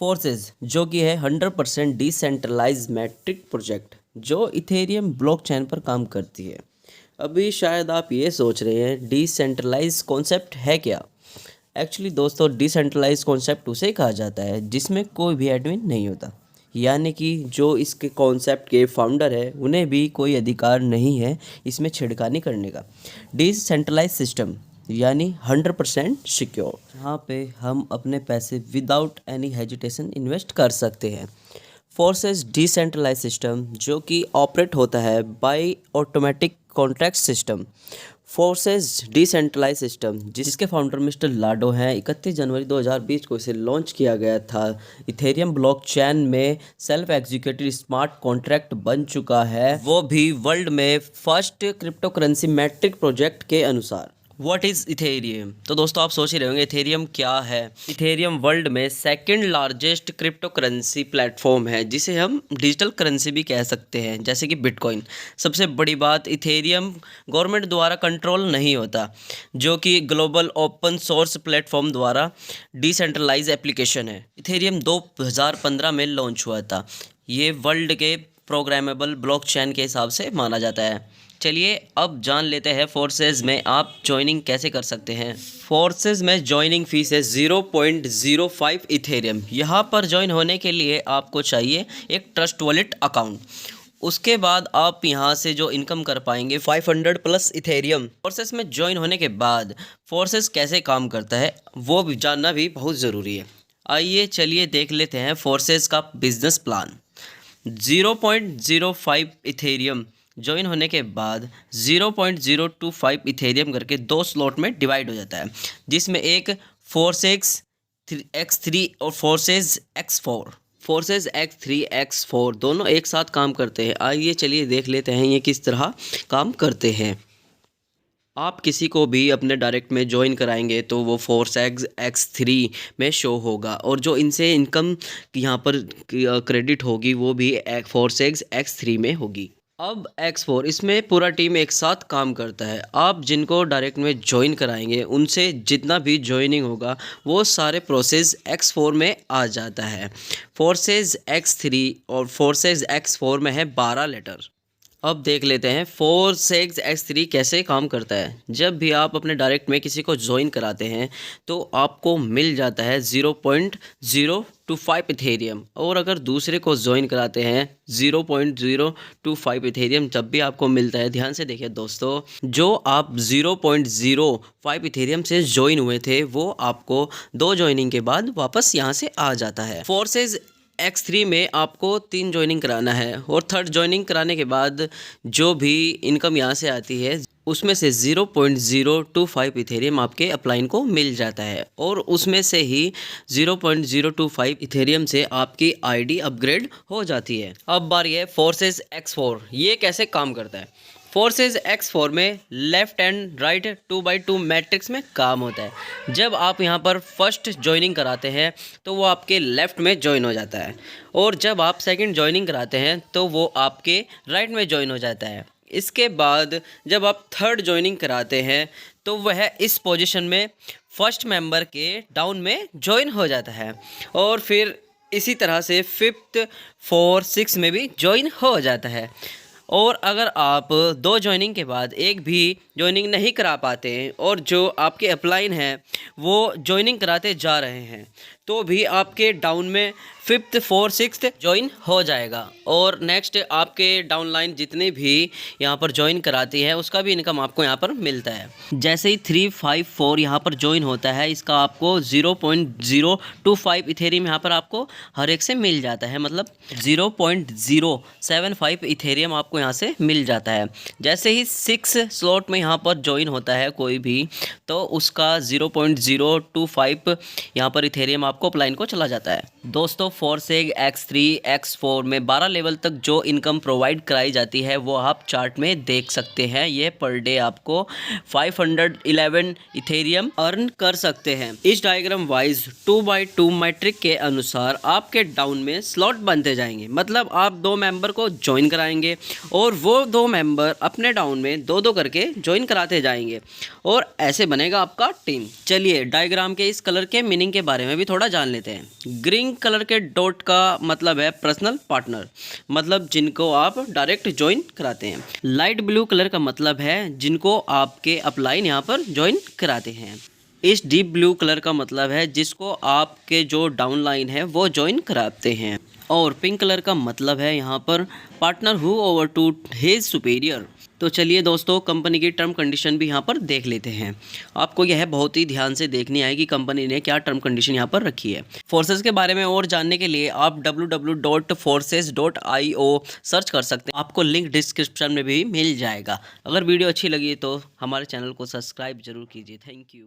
Forces जो कि है 100% डिसेंट्रलाइज मैट्रिक प्रोजेक्ट जो इथेरियम ब्लॉकचेन पर काम करती है। अभी शायद आप ये सोच रहे हैं डिसेंट्रलाइज कॉन्सेप्ट है क्या। एक्चुअली दोस्तों डिसेंट्रलाइज कॉन्सेप्ट उसे कहा जाता है जिसमें कोई भी एडमिन नहीं होता, यानी कि जो इसके कॉन्सेप्ट के फाउंडर है उन्हें भी कोई अधिकार नहीं है इसमें छिड़कानी करने का। डिसेंट्रलाइज सिस्टम यानी 100% सिक्योर, जहाँ पे हम अपने पैसे विदाउट एनी हेजिटेशन इन्वेस्ट कर सकते हैं। फोर्सेस डिसेंट्रलाइज सिस्टम जो कि ऑपरेट होता है by automatic contract system. Forces decentralise system जिसके फाउंडर मिस्टर लाडो हैं, 31 जनवरी 2020 को इसे लॉन्च किया गया था। इथेरियम ब्लॉकचेन में सेल्फ एग्जीक्यूटिव स्मार्ट कॉन्ट्रैक्ट बन चुका है, वो भी वर्ल्ड में first crypto currency metric project के अनुसार। What is Ethereum? तो दोस्तों आप सोच ही रहे होंगे इथेरियम क्या है। इथेरियम वर्ल्ड में second largest crypto currency platform है जिसे हम डिजिटल करेंसी भी कह सकते हैं, जैसे कि बिटकॉइन। सबसे बड़ी बात, इथेरियम गवर्नमेंट द्वारा कंट्रोल नहीं होता, जो कि ग्लोबल ओपन सोर्स प्लेटफॉर्म द्वारा डिसेंट्रलाइज एप्लीकेशन है। इथेरियम 2015 में लॉन्च हुआ था। ये वर्ल्ड के प्रोग्रामेबल ब्लॉकचेन के हिसाब से माना जाता है। चलिए अब जान लेते हैं फोर्सेस में आप ज्वाइनिंग कैसे कर सकते हैं। फोर्सेस में ज्वाइनिंग फीस है 0.05 इथेरियम। यहाँ पर ज्वाइन होने के लिए आपको चाहिए एक ट्रस्ट वॉलेट अकाउंट। उसके बाद आप यहाँ से जो इनकम कर पाएंगे 500 प्लस इथेरियम। फोर्सेस में ज्वाइन होने के बाद फोर्सेस कैसे काम करता है वो भी जानना भी बहुत ज़रूरी है। आइए चलिए देख लेते हैं फोर्सेस का बिजनेस प्लान। 0.05 इथेरियम ज्वाइन होने के बाद 0.025 इथेरियम करके दो स्लॉट में डिवाइड हो जाता है, जिसमें एक फोर्सेस X3 और forces X4। Forces X3 X4 दोनों एक साथ काम करते हैं। आइए चलिए देख लेते हैं ये किस तरह काम करते हैं। आप किसी को भी अपने डायरेक्ट में ज्वाइन कराएंगे तो वो फोर्सेस X3 में शो होगा, और जो इनसे इनकम यहाँ पर क्रेडिट होगी वो भी फोर्सेस X3 में होगी। अब X4 इसमें पूरा टीम एक साथ काम करता है। आप जिनको डायरेक्ट में ज्वाइन कराएंगे उनसे जितना भी ज्वाइनिंग होगा वो सारे प्रोसेस X4 में आ जाता है। फोर्सेस X3 और फोर्सेस X4 में है 12 लेटर। अब देख लेते हैं फोर्सेस X3 कैसे काम करता है। जब भी आप अपने डायरेक्ट में किसी को ज्वाइन कराते हैं तो आपको मिल जाता है 0.025 इथेरियम, और अगर दूसरे को ज्वाइन कराते हैं 0.025 इथेरियम जब भी आपको मिलता है। ध्यान से देखिए दोस्तों, जो आप 0.05 इथेरियम से ज्वाइन हुए थे वो आपको 2 ज्वाइनिंग के बाद वापस यहाँ से आ जाता है। फोर्सेस X3 में आपको 3 ज्वाइनिंग कराना है, और 3rd ज्वाइनिंग कराने के बाद जो भी इनकम यहाँ से आती है उसमें से 0.025 इथेरियम आपके अपलाइन को मिल जाता है, और उसमें से ही 0.025 इथेरियम से आपकी आईडी अपग्रेड हो जाती है। अब बारी है फोर्सेस X4। ये कैसे काम करता है। फोर्सेस X4 में left and right 2x2 matrix में काम होता है। जब आप यहाँ पर फर्स्ट ज्वाइनिंग कराते हैं तो वो आपके लेफ़्ट में ज्वाइन हो जाता है, और जब आप सेकंड ज्वाइनिंग कराते हैं तो वो आपके राइट में ज्वाइन हो जाता है। इसके बाद जब आप 3rd ज्वाइनिंग कराते हैं तो वह इस पोजीशन में फर्स्ट मेंबर के डाउन में ज्वाइन हो जाता है, और फिर इसी तरह से 5th 4 6 में भी ज्वाइन हो जाता है। और अगर आप 2 ज्वाइनिंग के बाद एक भी ज्वाइनिंग नहीं करा पाते हैं और जो आपके अपलाइन हैं वो ज्वाइनिंग कराते जा रहे हैं तो भी आपके डाउन में 5th 4 6th ज्वाइन हो जाएगा, और नेक्स्ट आपके डाउनलाइन जितने भी यहाँ पर ज्वाइन कराती है उसका भी इनकम आपको यहाँ पर मिलता है। जैसे ही 354 यहाँ पर ज्वाइन होता है इसका आपको 0.025 इथेरियम यहाँ पर आपको हर एक से मिल जाता है, मतलब 0.075 इथेरियम आपको यहाँ से मिल जाता है। जैसे ही 6 स्लॉट में यहाँ पर ज्वाइन होता है कोई भी तो उसका 0.025 यहाँ पर इथेरियम आपको अपलाइन को चला जाता है। दोस्तों फोर्सेस X3 X4 में 12 लेवल तक जो इनकम प्रोवाइड कराई जाती है वो आप चार्ट में देख सकते हैं। ये पर डे आपको 511 इथेरियम अर्न कर सकते हैं। इस डायग्राम वाइज 2x2 मैट्रिक के अनुसार आपके डाउन में स्लॉट बनते जाएंगे, मतलब आप 2 मेंबर को ज्वाइन कराएंगे और वो 2 मेंबर अपने डाउन में 2-2 करके ज्वाइन कराते जाएंगे, और ऐसे बनेगा आपका टीम। चलिए डायग्राम के इस कलर के मीनिंग के बारे में भी थोड़ा थोड़ा जान लेते हैं। ग्रीन कलर के डॉट का मतलब है पर्सनल पार्टनर, मतलब जिनको आप डायरेक्ट ज्वाइन कराते हैं। लाइट ब्लू कलर का मतलब है जिनको आपके अपलाइन यहाँ पर ज्वाइन कराते हैं। इस डीप ब्लू कलर का मतलब है जिसको आपके जो डाउनलाइन है वो ज्वाइन कराते हैं। और पिंक कलर का मतलब है यहाँ पर partner who over to his superior. तो चलिए दोस्तों, कंपनी की टर्म कंडीशन भी यहाँ पर देख लेते हैं। आपको यह बहुत ही ध्यान से देखनी है कि कंपनी ने क्या टर्म कंडीशन यहाँ पर रखी है। फोर्सेस के बारे में और जानने के लिए आप www.forces.io सर्च कर सकते हैं, आपको लिंक डिस्क्रिप्शन में भी मिल जाएगा। अगर वीडियो अच्छी लगी तो हमारे चैनल को सब्सक्राइब जरूर कीजिए। Thank you.